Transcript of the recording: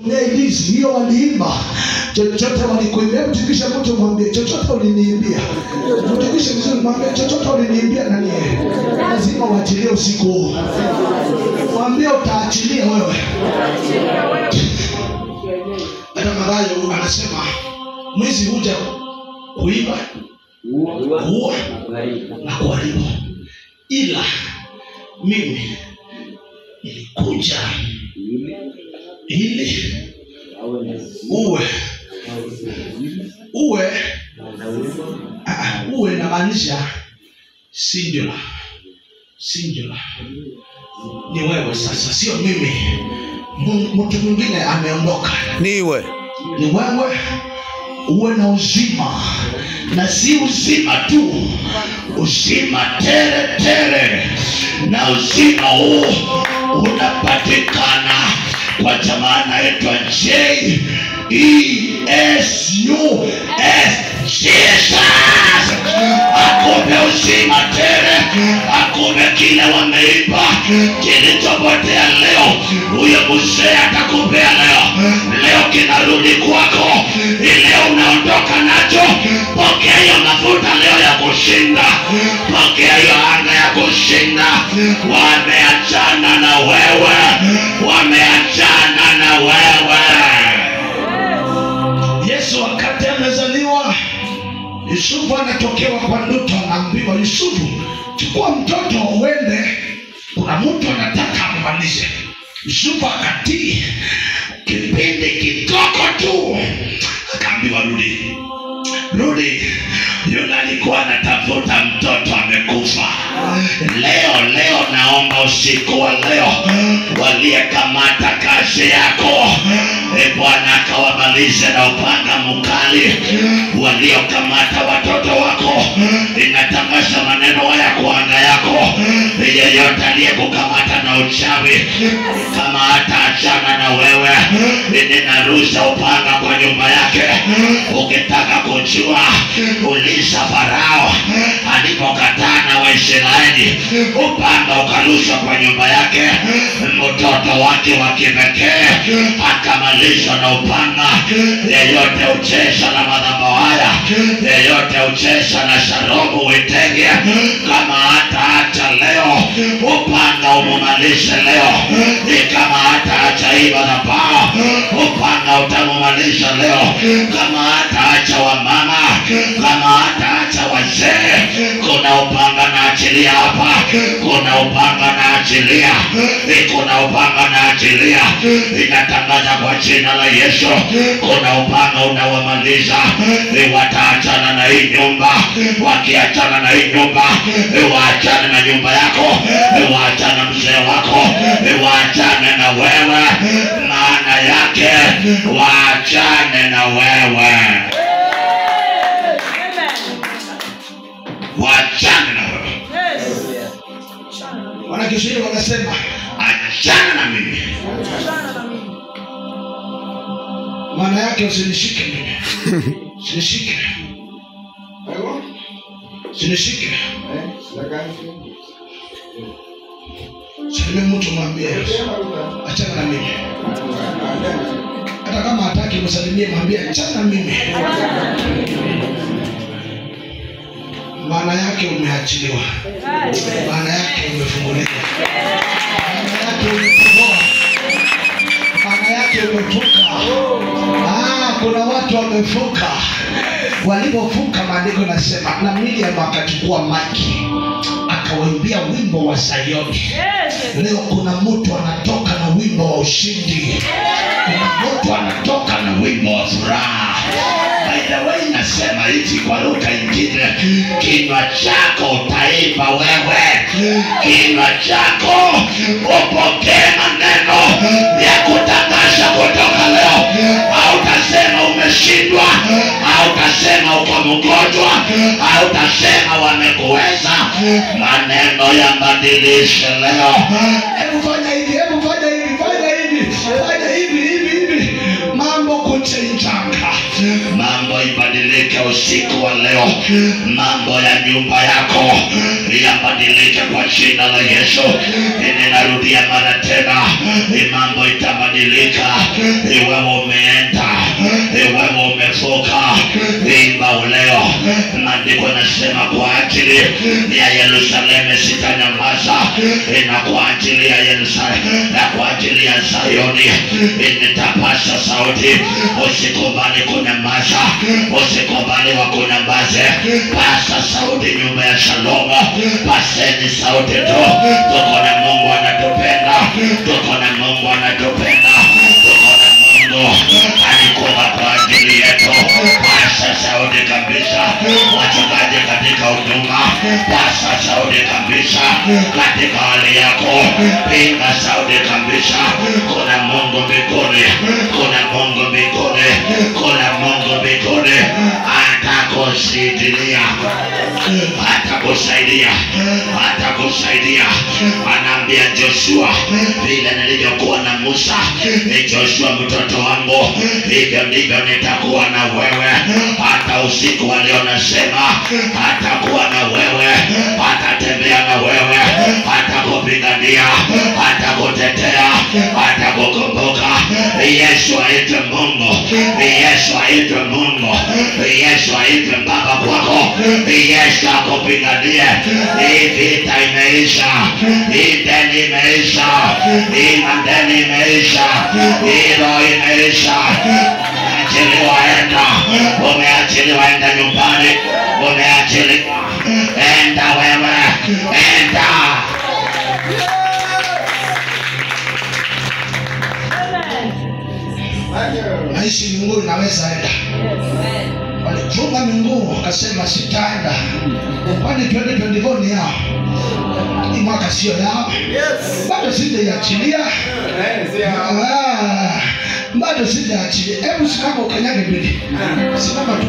Ndizi hiyo waliimba. Chochote walikuimbia, mtikisha mtu mwambie chochote uliniimbia. Mtikisha vizuri mwambie chochote uliniimbia nani? Lazima uachilie usiku huu. Mwambie utaachilia wewe. Hata Mathayo anasema mwizi huja kuiba, kuua na kuharibu. Ila mimi nilikuja ili uwe na maanisha singular. Ni wewe sasa, sio mimi. Mtu mwingine ameondoka. Ni wewe uwe na uzima, na si uzima tu, uzima tele. Na uzima huu unapatikana kwa jamaa anaitwa J-E-S-U-S, Jesus. Akupe uzima tele, akupe kile wameiba, kilichopotea leo. Huyo mzee atakupea leo kinarudi kwako. Leo unaondoka nacho. Pokea hiyo mafuta leo ya kushinda. Pokea hiyo anga ya kushinda. Wameachana na wewe. Yesu wakati amezaliwa, Yusufu anatokewa kwa ndoto, anaambiwa Yusufu, chukua mtoto uende, kuna mtu anataka amalize. Yusufu akatii. Kipindi kidogo tu akaambiwa rudi. Yule alikuwa anatafuta mtoto amekufa. Leo naomba usiku wa leo waliyekamata kazi yako, Bwana akawamalize na upanga mkali. Waliokamata watoto wako, inatangaza maneno haya kwa anga yako. Yeyote aliyekukamata na uchawi, kama hataachana na wewe, ninarusha upanga kwa nyumba yake. Ukitaka kujua, uliza Farao alipokataa na Waisraeli, upanga ukarushwa kwa nyumba yake. Mtoto wake wa kipekee akamalizwa na upanga. Yeyote uchesha na madhabahu haya, yeyote uchesha na Sharomu Witege, kama hataacha leo, upanga umumalishe leo. Kama hataacha hii madhabahu, upanga utamumalisha leo. Kama hataacha wamama, kama hataacha wazee, kuna upanga na achilia hapa. Kuna upanga na achilia. Kuna upanga na achilia. Inatangaza kwa jina la Yesu, kuna upanga unawamaliza. Wataachana na hii nyumba. Wakiachana na hii nyumba, waachane na nyumba yako, waachane mzee wako, waachane na wewe. Maana yake waachane na wewe. Waachane na wewe. Wanakiswahili wanasema achana na mimi. Maana yake usinishike mimi. Usinishike. Sema mtu mwambie achana na mimi. Hata kama hataki msalimie, mwambie achana na mimi. Maana yake umeachiliwa. Maana yake umefunguliwa. Maana yake umefunguliwa. Maana yake umevuka. Kuna watu wamevuka. Walipovuka, maandiko yanasema na Miriam akachukua maji akawaimbia wimbo wa Sayoni. Leo kuna mtu anatoka na wimbo wa ushindi. Kuna mtu anatoka na wimbo wa furaha. By the way, nasema hivi kwa lugha nyingine, kinywa chako utaimba wewe. Kinywa chako upokee maneno ya kutangaza kutoka leo. Hautasema umeshindwa, hautasema uko mgonjwa, hautasema wamekuweza. Maneno yabadilishe leo. Hebu fanya hivi. Mambo kuchenjanga, mambo ibadilike usiku. usiku wa leo mambo ya nyumba yako yabadilike kwa jina la Yesu. Ninarudia mara tena, mambo itabadilika. Iwe umeenda, iwe umevuka, imba leo. Maandiko yanasema kwa ajili ya Yerusalemu sitanyamaza, na kwa ajili ya Yerusalemu na kwa ajili ya Sayoni nitapasa sauti. Usikubali kunyamaza, usikubali wa kunyamaze. Pasa sauti nyumba ya Shalom, paseni sauti tu. Tuko na Mungu anatupenda, tuko na Mungu anatupenda, tuko na Mungu alikuwa kwa ajili yetu. Pasa sauti kabisa wachungaji katika huduma, pasa sauti kabisa katika hali yako, pinga sauti kabisa. Kuna Mungu mbinguni, kuna Mungu mbinguni, kuna Mungu mbinguni. Atakusaidia, atakusaidia, atakusaidia. Anaambia Joshua, vile nilivyokuwa na Musa, Joshua mtoto wangu, hivyo ndivyo nitakuwa na wewe. Hata usiku wa leo nasema atakuwa na wewe, atatembea na wewe, atakupigania, atakutetea, atakukumbuka. Yesu aitwe Mungu, Yesu aitwe Mungu, Yesu aitwe baba kwako, Yesu akupiganie. Hii vita imeisha, hii deni imeisha, hii madeni imeisha, hii roho imeisha. Umeachiliwa, enda. Umeachiliwa, enda nyumbani. Umeachiliwa, enda wewe, enda. Naishi Mungu naweza enda. Walifunga miguu akasema sitaenda. Kwani 2024 ni yao. Hii mwaka sio yao. Bado sijaachilia. Bado sijaachilia. Hebu simama ukanyage mbele. Simama tu